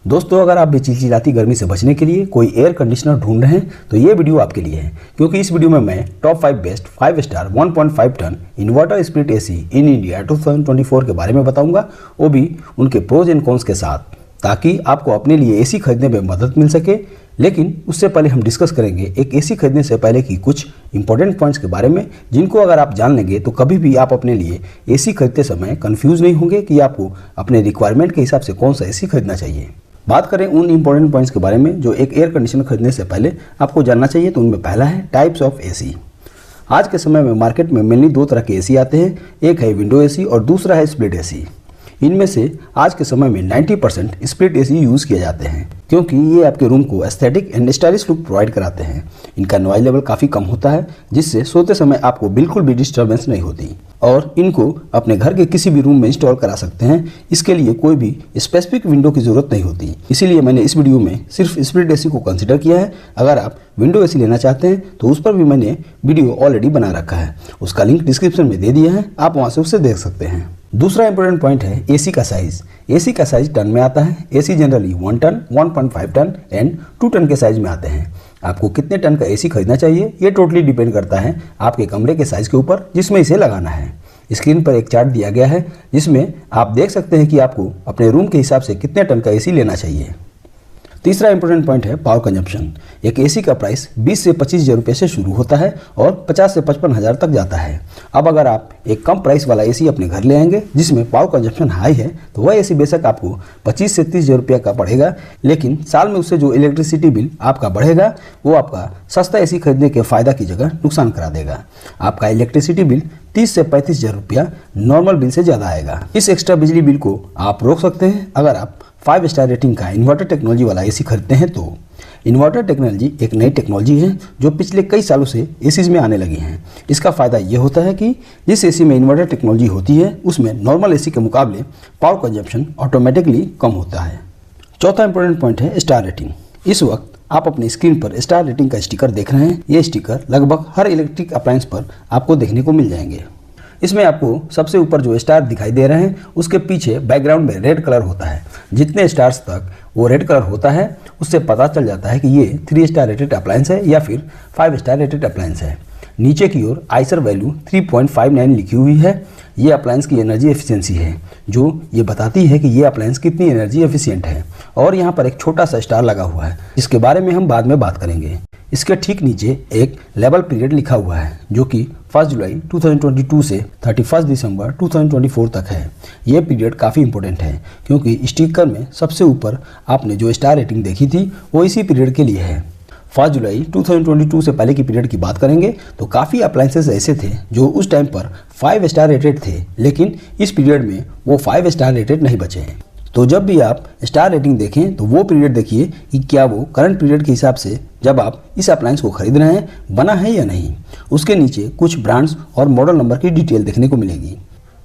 दोस्तों, अगर आप भी चिलचिलाती गर्मी से बचने के लिए कोई एयर कंडीशनर ढूंढ रहे हैं तो ये वीडियो आपके लिए है, क्योंकि इस वीडियो में मैं top 5 best 5 star 1.5 ton inverter split AC in India 2024 के बारे में बताऊंगा, वो भी उनके प्रोज एंड कॉन्स के साथ, ताकि आपको अपने लिए एसी खरीदने में मदद मिल सके। लेकिन उससे पहले हम डिस्कस करेंगे एक एसी खरीदने से पहले की कुछ इंपॉर्टेंट पॉइंट्स के बारे में, जिनको अगर आप जान लेंगे तो कभी भी आप अपने लिए एसी खरीदते समय कंफ्यूज नहीं होंगे कि आपको अपने रिक्वायरमेंट के हिसाब से कौन सा एसी खरीदना चाहिए। बात करें उन इंपॉर्टेंट पॉइंट्स के बारे में जो एक एयर कंडीशनर खरीदने से पहले आपको जानना चाहिए, तो उनमें पहला है टाइप्स ऑफ एसी। आज के समय में मार्केट में मेनली दो तरह के एसी आते हैं, एक है विंडो एसी और दूसरा है स्प्लिट एसी। इनमें से आज के समय में 90% स्प्लिट एसी यूज़ किए जाते हैं, क्योंकि ये आपके रूम को aesthetic and stylish look provide कराते हैं। इनका नॉइज लेवल काफ़ी कम होता है, जिससे सोते समय आपको बिल्कुल भी डिस्टर्बेंस नहीं होती, और इनको अपने घर के किसी भी रूम में इंस्टॉल करा सकते हैं। इसके लिए कोई भी स्पेसिफिक विंडो की ज़रूरत नहीं होती, इसीलिए मैंने इस वीडियो में सिर्फ स्प्लिट एसी को कंसिडर किया है। अगर आप विंडो एसी लेना चाहते हैं तो उस पर भी मैंने वीडियो ऑलरेडी बना रखा है, उसका लिंक डिस्क्रिप्शन में दे दिया है, आप वहाँ से उसे देख सकते हैं। दूसरा इंपॉर्टेंट पॉइंट है एसी का साइज। एसी का साइज टन में आता है। AC generally 1 ton, 1.5 ton and 2 ton के साइज में आते हैं। आपको कितने टन का एसी खरीदना चाहिए ये टोटली डिपेंड करता है आपके कमरे के साइज के ऊपर जिसमें इसे लगाना है। स्क्रीन पर एक चार्ट दिया गया है जिसमें आप देख सकते हैं कि आपको अपने रूम के हिसाब से कितने टन का एसी लेना चाहिए। तीसरा इंपॉर्टेंट पॉइंट है पावर कंजप्शन। एक एसी का प्राइस 20 से 25 हज़ार रुपये से शुरू होता है और 50 से 55 हज़ार तक जाता है। अब अगर आप एक कम प्राइस वाला एसी अपने घर ले आएंगे जिसमें पावर कंजप्शन हाई है, तो वह एसी बेशक आपको 25 से 30 हज़ार रुपये का पड़ेगा, लेकिन साल में उससे जो इलेक्ट्रिसिटी बिल आपका बढ़ेगा वो आपका सस्ता एसी खरीदने के फ़ायदा की जगह नुकसान करा देगा। आपका इलेक्ट्रिसिटी बिल 30 से 35 हज़ार रुपया नॉर्मल बिल से ज़्यादा आएगा। इस एक्स्ट्रा बिजली बिल को आप रोक सकते हैं अगर आप 5 स्टार रेटिंग का इन्वर्टर टेक्नोलॉजी वाला एसी खरीदते हैं। तो इन्वर्टर टेक्नोलॉजी एक नई टेक्नोलॉजी है जो पिछले कई सालों से एसीज में आने लगी हैं। इसका फ़ायदा ये होता है कि जिस एसी में इन्वर्टर टेक्नोलॉजी होती है उसमें नॉर्मल एसी के मुकाबले पावर कंजप्शन ऑटोमेटिकली कम होता है। चौथा इंपॉर्टेंट पॉइंट है स्टार रेटिंग। इस वक्त आप अपनी स्क्रीन पर स्टार रेटिंग का स्टिकर देख रहे हैं। ये स्टिकर लगभग हर इलेक्ट्रिक अप्लायंस पर आपको देखने को मिल जाएंगे। इसमें आपको सबसे ऊपर जो स्टार दिखाई दे रहे हैं उसके पीछे बैकग्राउंड में रेड कलर होता है। जितने स्टार्स तक वो रेड कलर होता है उससे पता चल जाता है कि ये 3 स्टार रेटेड अप्लायंस है या फिर 5 स्टार रेटेड अप्लायंस है। नीचे की ओर आइसर वैल्यू 3.59 लिखी हुई है। ये अप्लायंस की एनर्जी एफिशिएंसी है जो ये बताती है कि ये अप्लायंस कितनी एनर्जी एफिशिएंट है। और यहाँ पर एक छोटा सा स्टार लगा हुआ है जिसके बारे में हम बाद में बात करेंगे। इसके ठीक नीचे एक लेवल पीरियड लिखा हुआ है जो कि 1 जुलाई 2022 से 31 दिसंबर 2024 तक है। ये पीरियड काफ़ी इंपॉर्टेंट है क्योंकि स्टिकर में सबसे ऊपर आपने जो स्टार रेटिंग देखी थी वो इसी पीरियड के लिए है। 1 जुलाई 2022 से पहले की पीरियड की बात करेंगे तो काफ़ी अप्लायंसेस ऐसे थे जो उस टाइम पर 5 स्टार रेटेड थे, लेकिन इस पीरियड में वो 5 स्टार रेटेड नहीं बचे हैं। तो जब भी आप स्टार रेटिंग देखें तो वो पीरियड देखिए कि क्या वो करंट पीरियड के हिसाब से जब आप इस अप्लायंस को खरीद रहे हैं बना है या नहीं। उसके नीचे कुछ ब्रांड्स और मॉडल नंबर की डिटेल देखने को मिलेगी।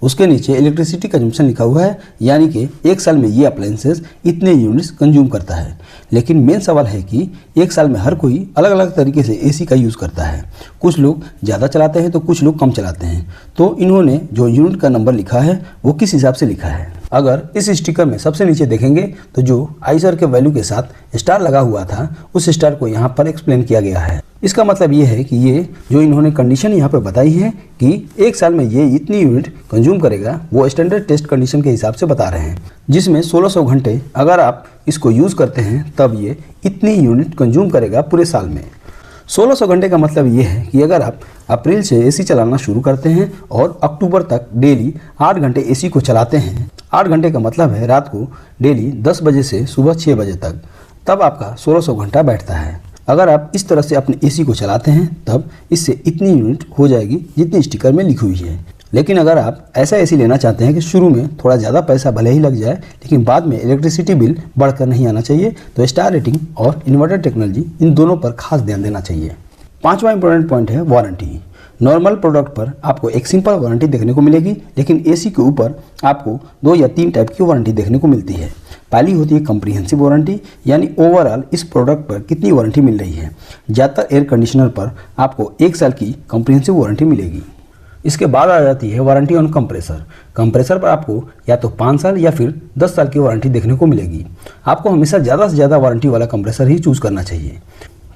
उसके नीचे इलेक्ट्रिसिटी कंजम्पशन लिखा हुआ है, यानी कि एक साल में ये अप्लायंसेस इतने यूनिट्स कंज्यूम करता है। लेकिन मेन सवाल है कि एक साल में हर कोई अलग अलग तरीके से एसी का यूज़ करता है। कुछ लोग ज़्यादा चलाते हैं तो कुछ लोग कम चलाते हैं। तो इन्होंने जो यूनिट का नंबर लिखा है वो किस हिसाब से लिखा है। अगर इस स्टिकर में सबसे नीचे देखेंगे तो जो आइसर के वैल्यू के साथ स्टार लगा हुआ था उस स्टार को यहाँ पर एक्सप्लेन किया गया है। इसका मतलब ये है कि ये जो इन्होंने कंडीशन यहाँ पर बताई है कि एक साल में ये इतनी यूनिट कंज्यूम करेगा, वो स्टैंडर्ड टेस्ट कंडीशन के हिसाब से बता रहे हैं, जिसमें 1600 घंटे अगर आप इसको यूज़ करते हैं तब ये इतनी यूनिट कंज्यूम करेगा पूरे साल में। 1600 घंटे का मतलब ये है कि अगर आप अप्रैल से एसी चलाना शुरू करते हैं और अक्टूबर तक डेली 8 घंटे एसी को चलाते हैं, 8 घंटे का मतलब है रात को डेली 10 बजे से सुबह 6 बजे तक, तब आपका 1600 घंटा बैठता है। अगर आप इस तरह से अपने एसी को चलाते हैं तब इससे इतनी यूनिट हो जाएगी जितनी स्टिकर में लिखी हुई है। लेकिन अगर आप ऐसा एसी लेना चाहते हैं कि शुरू में थोड़ा ज़्यादा पैसा भले ही लग जाए लेकिन बाद में इलेक्ट्रिसिटी बिल बढ़कर नहीं आना चाहिए, तो स्टार रेटिंग और इन्वर्टर टेक्नोलॉजी इन दोनों पर खास ध्यान देना चाहिए। 5वां इंपॉर्टेंट पॉइंट है वारंटी। नॉर्मल प्रोडक्ट पर आपको एक सिंपल वारंटी देखने को मिलेगी, लेकिन एसी के ऊपर आपको 2 या 3 टाइप की वारंटी देखने को मिलती है। पहली होती है कम्प्रीहेंसिव वारंटी, यानी ओवरऑल इस प्रोडक्ट पर कितनी वारंटी मिल रही है। ज़्यादातर एयर कंडीशनर पर आपको 1 साल की कम्प्रीहेंसिव वारंटी मिलेगी। इसके बाद आ जाती है वारंटी ऑन कंप्रेसर। कंप्रेसर पर आपको या तो 5 साल या फिर 10 साल की वारंटी देखने को मिलेगी। आपको हमेशा ज़्यादा से ज़्यादा वारंटी वाला कंप्रेसर ही चूज़ करना चाहिए।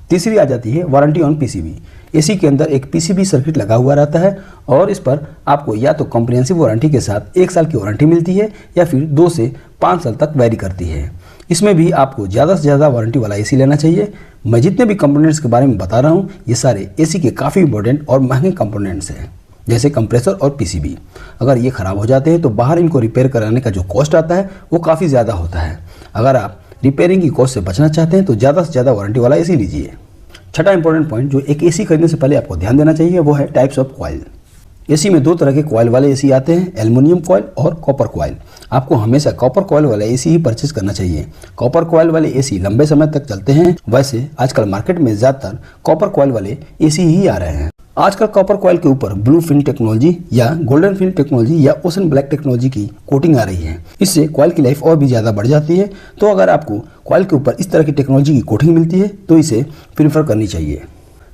तीसरी आ जाती है वारंटी ऑन पीसीबी। एसी के अंदर एक पीसीबी सर्किट लगा हुआ रहता है और इस पर आपको या तो कॉम्प्रिहेंसिव वारंटी के साथ 1 साल की वारंटी मिलती है या फिर 2 से 5 साल तक वैरी करती है। इसमें भी आपको ज़्यादा से ज़्यादा वारंटी वाला एसी लेना चाहिए। मैं जितने भी कंपोनेंट्स के बारे में बता रहा हूँ ये सारे एसी के काफ़ी इंपॉर्टेंट और महंगे कंपोनेंट्स हैं, जैसे कंप्रेसर और पीसीबी। अगर ये ख़राब हो जाते हैं तो बाहर इनको रिपेयर कराने का जो कॉस्ट आता है वो काफ़ी ज़्यादा होता है। अगर आप रिपेयरिंग की कॉस्ट से बचना चाहते हैं तो ज़्यादा से ज़्यादा वारंटी वाला एसी लीजिए। छठा इंपॉर्टेंट पॉइंट जो एक एसी खरीदने से पहले आपको ध्यान देना चाहिए वो है टाइप्स ऑफ कॉइल। एसी में 2 तरह के कॉइल वाले एसी आते हैं, एल्युमिनियम कॉइल और कॉपर कॉइल। आपको हमेशा कॉपर कॉइल वाला एसी ही परचेज करना चाहिए। कॉपर कॉइल वाले एसी लंबे समय तक चलते हैं। वैसे आजकल मार्केट में ज़्यादातर कॉपर कॉइल वाले एसी ही आ रहे हैं। आजकल कॉपर कॉइल के ऊपर ब्लू फिल्म टेक्नोलॉजी या गोल्डन फिल्म टेक्नोलॉजी या ओशन ब्लैक टेक्नोलॉजी की कोटिंग आ रही है। इससे कॉइल की लाइफ और भी ज़्यादा बढ़ जाती है। तो अगर आपको कॉइल के ऊपर इस तरह की टेक्नोलॉजी की कोटिंग मिलती है तो इसे प्रीफर करनी चाहिए।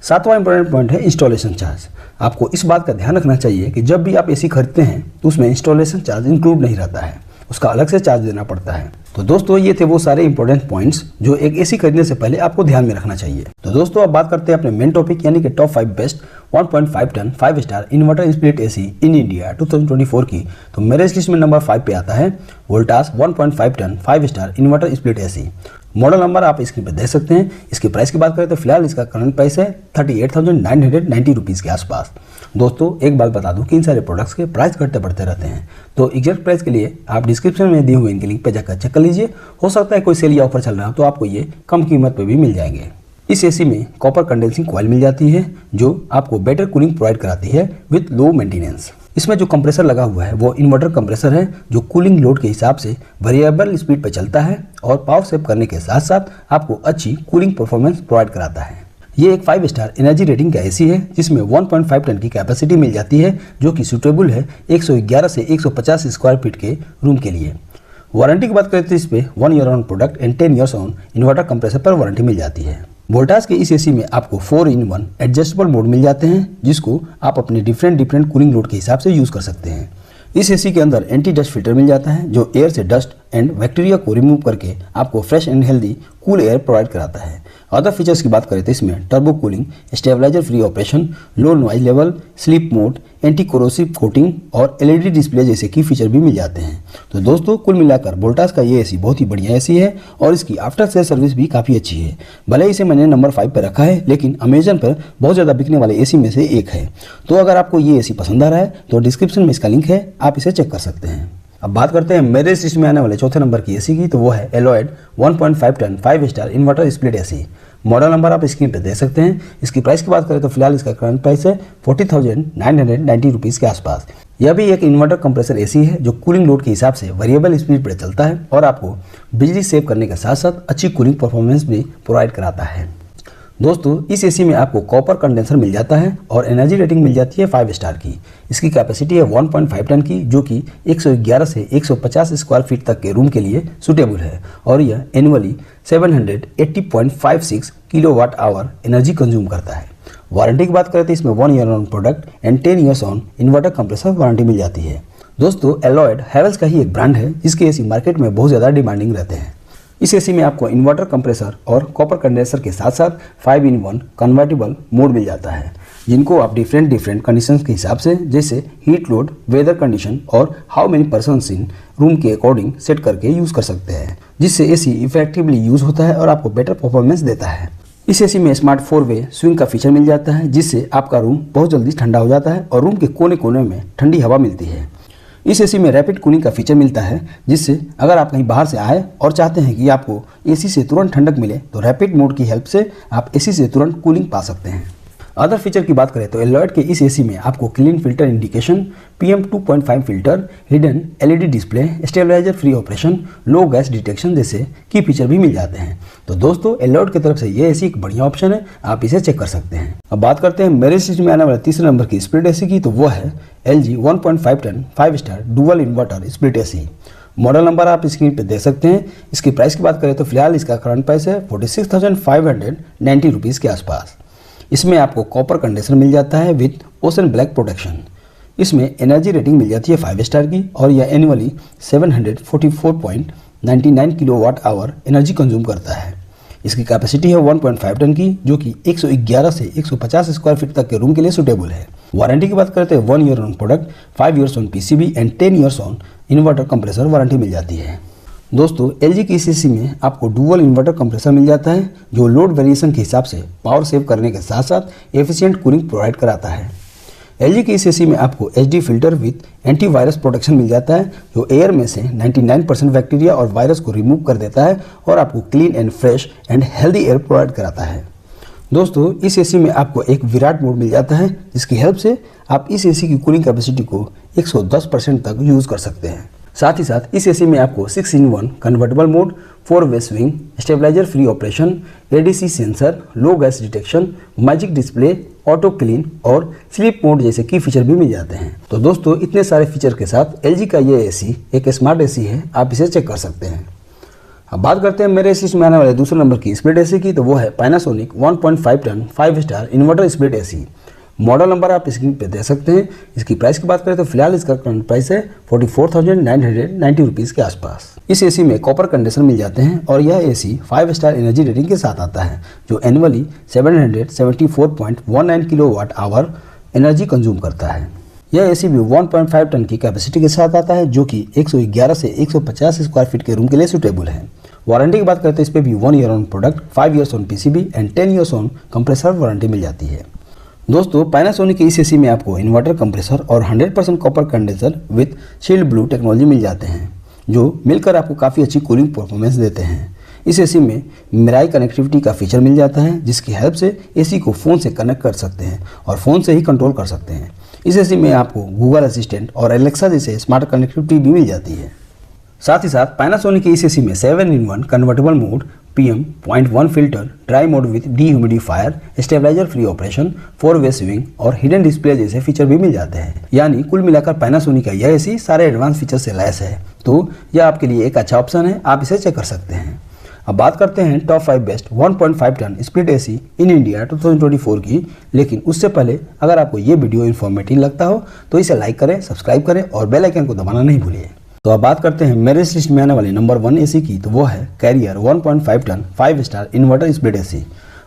7वां इंपॉर्टेंट पॉइंट है इंस्टॉलेशन चार्ज। आपको इस बात का ध्यान रखना चाहिए कि जब भी आप एसी खरीदते हैं तो उसमें इंस्टॉलेशन चार्ज इंक्लूड नहीं रहता है, उसका अलग से चार्ज देना पड़ता है। तो दोस्तों ये थे वो सारे इंपॉर्टेंट पॉइंट्स जो एक एसी खरीदने से पहले आपको ध्यान में रखना चाहिए। तो दोस्तों अब बात करते हैं अपने मेन टॉपिक यानी कि top 5 best 1.5 ton 5 star inverter split AC in India 2024 की। तो मेरे इस लिस्ट में नंबर 5 पे आता है Voltas 1.5 ton 5 star inverter split AC. Model number आप स्क्रीन पर देख सकते हैं। इसकी प्राइस की बात करें तो फिलहाल इसका करंट प्राइस है 38,990 रुपीज़ के आसपास। दोस्तों एक बात बता दूं कि इन सारे प्रोडक्ट्स के प्राइस घटते बढ़ते रहते हैं, तो एग्जैक्ट प्राइस के लिए आप डिस्क्रिप्शन में दिए हुए इनके लिंक पर जाकर चेक कर लीजिए। हो सकता है कोई सेल या ऑफर चल रहा हो तो आपको ये कम कीमत पर भी मिल जाएंगे। इस एसी में कॉपर कंडेंसिंग कॉइल मिल जाती है जो आपको बेटर कूलिंग प्रोवाइड कराती है विद लो मेंटेनेंस। इसमें जो कंप्रेसर लगा हुआ है वो इन्वर्टर कंप्रेसर है जो कूलिंग लोड के हिसाब से वेरिएबल स्पीड पर चलता है और पावर सेव करने के साथ साथ आपको अच्छी कूलिंग परफॉर्मेंस प्रोवाइड कराता है। ये एक 5 स्टार एनर्जी रेटिंग का एसी है जिसमें 1.5 टन की कैपेसिटी मिल जाती है जो कि सूटेबल है 111 से 150 स्क्वायर फीट के रूम के लिए। वारंटी की बात करें तो इस पर 1 year on product and 10 years on inverter compressor पर वारंटी मिल जाती है। वोल्टास के इस एसी में आपको 4-in-1 एडजस्टेबल मोड मिल जाते हैं जिसको आप अपने डिफरेंट कूलिंग लोड के हिसाब से यूज़ कर सकते हैं। इस एसी के अंदर एंटी डस्ट फिल्टर मिल जाता है जो एयर से डस्ट एंड बैक्टीरिया को रिमूव करके आपको fresh and healthy cool air provide कराता है। अदर फीचर्स की बात करें तो इसमें turbo cooling, stabilizer free operation, low noise level, sleep mode, anti corrosive coating और एलईडी डिस्प्ले जैसे की फीचर भी मिल जाते हैं। तो दोस्तों कुल मिलाकर वोल्टास का ये एसी बहुत ही बढ़िया एसी है और इसकी आफ्टर सेल सर्विस भी काफ़ी अच्छी है। भले इसे मैंने नंबर 5 पर रखा है लेकिन अमेजन पर बहुत ज़्यादा बिकने वाले एसी में से एक है। तो अगर आपको ये एसी पसंद आ रहा है तो डिस्क्रिप्शन में इसका लिंक है, आप इसे चेक कर सकते हैं। अब बात करते हैं मेरे इस लिस्ट में आने वाले चौथे नंबर की एसी की, तो वो है Lloyd 1.5 ton 5 star inverter split AC. Model number आप स्क्रीन पे देख सकते हैं। इसकी प्राइस की बात करें तो फिलहाल इसका करंट प्राइस है 40,990 रुपीज़ के आसपास। यह भी एक इन्वर्टर कंप्रेसर एसी है जो कूलिंग लोड के हिसाब से वेरिएबल स्पीड पर चलता है और आपको बिजली सेव करने के साथ साथ अच्छी कूलिंग परफॉर्मेंस भी प्रोवाइड कराता है। दोस्तों इस एसी में आपको कॉपर कंडेंसर मिल जाता है और एनर्जी रेटिंग मिल जाती है 5 स्टार की। इसकी कैपेसिटी है 1.5 टन की जो कि 111 से 150 स्क्वायर फीट तक के रूम के लिए सूटेबल है और यह annually 780.56 kilowatt hour energy consume करता है। वारंटी की बात करें तो इसमें 1 year on product and 10 years on inverter compressor warranty मिल जाती है। दोस्तों एलॉयड हैवेल्स का ही एक ब्रांड है जिसके एसी मार्केट में बहुत ज़्यादा डिमांडिंग रहते हैं। इस एसी में आपको इन्वर्टर कंप्रेसर और कॉपर कंडेंसर के साथ साथ 5-in-1 कन्वर्टेबल मोड मिल जाता है जिनको आप डिफरेंट कंडीशंस के हिसाब से जैसे हीट लोड, वेदर कंडीशन और how many persons in room के अकॉर्डिंग सेट करके यूज़ कर सकते हैं, जिससे एसी इफेक्टिवली यूज़ होता है और आपको बेटर परफॉर्मेंस देता है। इस एसी में स्मार्ट 4-वे स्विंग का फीचर मिल जाता है जिससे आपका रूम बहुत जल्दी ठंडा हो जाता है और रूम के कोने कोने में ठंडी हवा मिलती है। इस एसी में रैपिड कूलिंग का फीचर मिलता है जिससे अगर आप कहीं बाहर से आए और चाहते हैं कि आपको एसी से तुरंत ठंडक मिले तो रैपिड मोड की हेल्प से आप एसी से तुरंत कूलिंग पा सकते हैं। अदर फीचर की बात करें तो एलॉयड के इस एसी में आपको clean filter indication, PM 2.5 filter, hidden LED display, stabilizer free operation, low gas detection जैसे की फीचर भी मिल जाते हैं। तो दोस्तों एलॉयड की तरफ से ये एसी एक बढ़िया ऑप्शन है, आप इसे चेक कर सकते हैं। अब बात करते हैं मेरे लिस्ट में आने वाले तीसरे नंबर की स्प्लिट एसी की, तो वो है LG 1.5 ton 5 star dual inverter split AC. Model number आप स्क्रीन पे देख सकते हैं। इसकी प्राइस की बात करें तो फिलहाल इसका करंट प्राइस है 46,590 रुपीज़ के आसपास। इसमें आपको कॉपर कंडेंसर मिल जाता है विद ओशन ब्लैक प्रोटेक्शन। इसमें एनर्जी रेटिंग मिल जाती है 5 स्टार की और यह annually 744.99 kilowatt hour energy consume करता है। इसकी कैपेसिटी है 1.5 टन की, जो कि 111 से 150 स्क्वायर फीट तक के रूम के लिए सूटेबल है। वारंटी की बात करते हैं 1 year on product, 5 years on PCB and 10 years on inverter compressor warranty मिल जाती है। दोस्तों एलजी की इस एसी में आपको डुअल इन्वर्टर कंप्रेसर मिल जाता है, जो लोड वेरिएशन के हिसाब से पावर सेव करने के साथ साथ एफिशिएंट कूलिंग प्रोवाइड कराता है। एलजी की इस एसी में आपको HD filter with antivirus protection मिल जाता है, जो एयर में से 99% बैक्टीरिया और वायरस को रिमूव कर देता है और आपको clean and fresh and healthy air provide कराता है। दोस्तों इस एसी में आपको एक विराट मोड मिल जाता है, जिसकी हेल्प से आप इस एसी की कूलिंग कैपेसिटी को 110% तक यूज़ कर सकते हैं। साथ ही साथ इस एसी में आपको 6-in-1 कन्वर्टेबल मोड, 4-वे swing, stabilizer free operation, ADC sensor, low gas detection, magic display, auto clean और स्लीप मोड जैसे की फीचर भी मिल जाते हैं। तो दोस्तों इतने सारे फीचर के साथ एलजी का ये एसी एक स्मार्ट एसी है, आप इसे चेक कर सकते हैं। अब बात करते हैं मेरे एसी में आने वाले दूसरे नंबर की स्प्लिट एसी की, तो वो है Panasonic 1.5 ton 5 star inverter split AC. Model number आप स्क्रीन पे दे सकते हैं। इसकी प्राइस की बात करें तो फिलहाल इसका करंट प्राइस है 44,990 रुपीज़ के आसपास। इस एसी में कॉपर कंडेंसर मिल जाते हैं और यह एसी 5 स्टार एनर्जी रेटिंग के साथ आता है, जो annually 774.19 kilowatt hour energy consume करता है। यह एसी भी 1.5 टन की कैपेसिटी के साथ आता है, जो कि 111 से 150 स्क्वायर फीट के रूम के लिए सूटेबल है। वारंटी की बात करते हैं इस पर भी 1 year on product, 5 years on PCB and 10 years on compressor warranty मिल जाती है। दोस्तों पैनासोनिक के इस एसी में आपको इन्वर्टर कंप्रेसर और 100% copper condenser with shield blue technology मिल जाते हैं, जो मिलकर आपको काफ़ी अच्छी कूलिंग परफॉर्मेंस देते हैं। इस एसी में मिराई कनेक्टिविटी का फीचर मिल जाता है, जिसकी हेल्प से एसी को फ़ोन से कनेक्ट कर सकते हैं और फ़ोन से ही कंट्रोल कर सकते हैं। इस एसी में आपको गूगल असिस्टेंट और एलेक्सा जैसे स्मार्ट कनेक्टिविटी भी मिल जाती है। साथ ही साथ पैनासोनिक के इस एसी में 7-in-1 convertible mode, PM.1 filter, dry mode with dehumidifier, stabilizer free operation, 4-वे स्विंग और हिडन डिस्प्ले जैसे फीचर भी मिल जाते हैं। यानी कुल मिलाकर पैनासोनिक का यह एसी सारे एडवांस फीचर से लैस है, तो यह आपके लिए एक अच्छा ऑप्शन है, आप इसे चेक कर सकते हैं। अब बात करते हैं top 5 best 1.5 ton split AC in India 2024 की। लेकिन उससे पहले अगर आपको ये वीडियो इन्फॉर्मेटिव लगता हो तो इसे लाइक करें, सब्सक्राइब करें और बेल आइकन को दबाना नहीं भूलिए। तो अब बात करते हैं मेरे इस लिस्ट में आने वाली नंबर 1 एसी की, तो वो है Carrier 1.5 ton 5 star inverter split AC.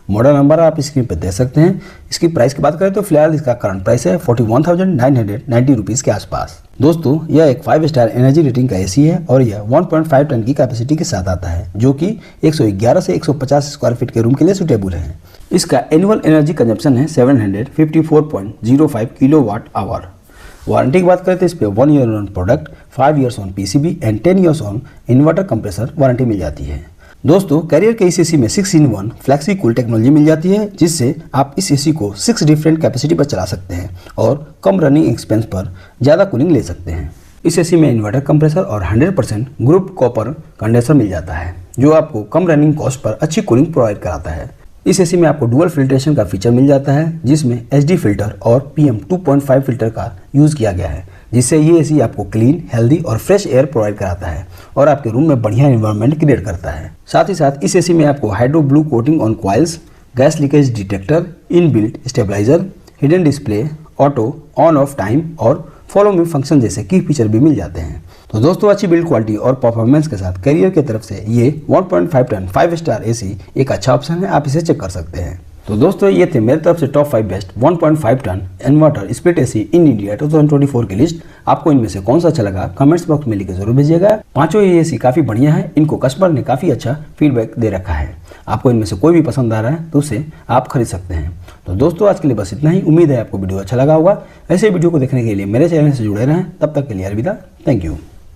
Model number आप स्क्रीन पर देख सकते हैं। इसकी प्राइस की बात करें तो फिलहाल इसका करंट प्राइस है 41,990 रुपीज़ के आसपास। दोस्तों यह एक 5 स्टार एनर्जी रेटिंग का एसी है और यह 1.5 टन की कैपेसिटी के साथ आता है, जो कि 111 से 150 स्क्वायर फीट के रूम के लिए सूटेबल है। इसका एनुअल एनर्जी कंजप्शन है 754.05 किलोवाट आवर। वारंटी की बात करें तो इस पर 1 year on product, 5 years on PCB and 10 years on inverter compressor warranty मिल जाती है। दोस्तों कैरियर के इस एसी में 6-in-1 फ्लैक्सी कूल टेक्नोलॉजी मिल जाती है, जिससे आप इस एसी को 6 डिफरेंट कैपेसिटी पर चला सकते हैं और कम रनिंग एक्सपेंस पर ज़्यादा कूलिंग ले सकते हैं। इस एसी में इन्वर्टर कंप्रेसर और 100% ग्रुप कॉपर कंडेंसर मिल जाता है, जो आपको कम रनिंग कॉस्ट पर अच्छी कूलिंग प्रोवाइड कराता है। इस एसी में आपको डुअल फिल्ट्रेशन का फीचर मिल जाता है, जिसमें एचडी फिल्टर और PM2.5 फिल्टर का यूज़ किया गया है, जिससे ये एसी आपको क्लीन, हेल्दी और फ्रेश एयर प्रोवाइड कराता है और आपके रूम में बढ़िया एनवायरनमेंट क्रिएट करता है। साथ ही साथ इस एसी में आपको hydro blue coating on coils, gas leakage detector, inbuilt stabiliser, hidden display, auto on off time और फॉलो मी फंक्शन जैसे की फीचर भी मिल जाते हैं। तो दोस्तों अच्छी बिल्ड क्वालिटी और परफॉर्मेंस के साथ कैरियर की तरफ से ये 1.5 टन 5 स्टार एसी एक अच्छा ऑप्शन है, आप इसे चेक कर सकते हैं। तो दोस्तों ये थे मेरी तरफ से top 5 best 1.5 ton inverter split AC in India 2024 की लिस्ट। आपको इनमें से कौन सा अच्छा लगा कमेंट्स बॉक्स में लिख के जरूर भेजिएगा। पांचों ये एसी काफ़ी बढ़िया है, इनको कस्टमर ने काफ़ी अच्छा फीडबैक दे रखा है। आपको इनमें से कोई भी पसंद आ रहा है तो उसे आप खरीद सकते हैं। तो दोस्तों आज के लिए बस इतना ही। उम्मीद है आपको वीडियो अच्छा लगा होगा। ऐसे वीडियो को देखने के लिए मेरे चैनल से जुड़े रहें। तब तक के लिए अलविदा। Thank you.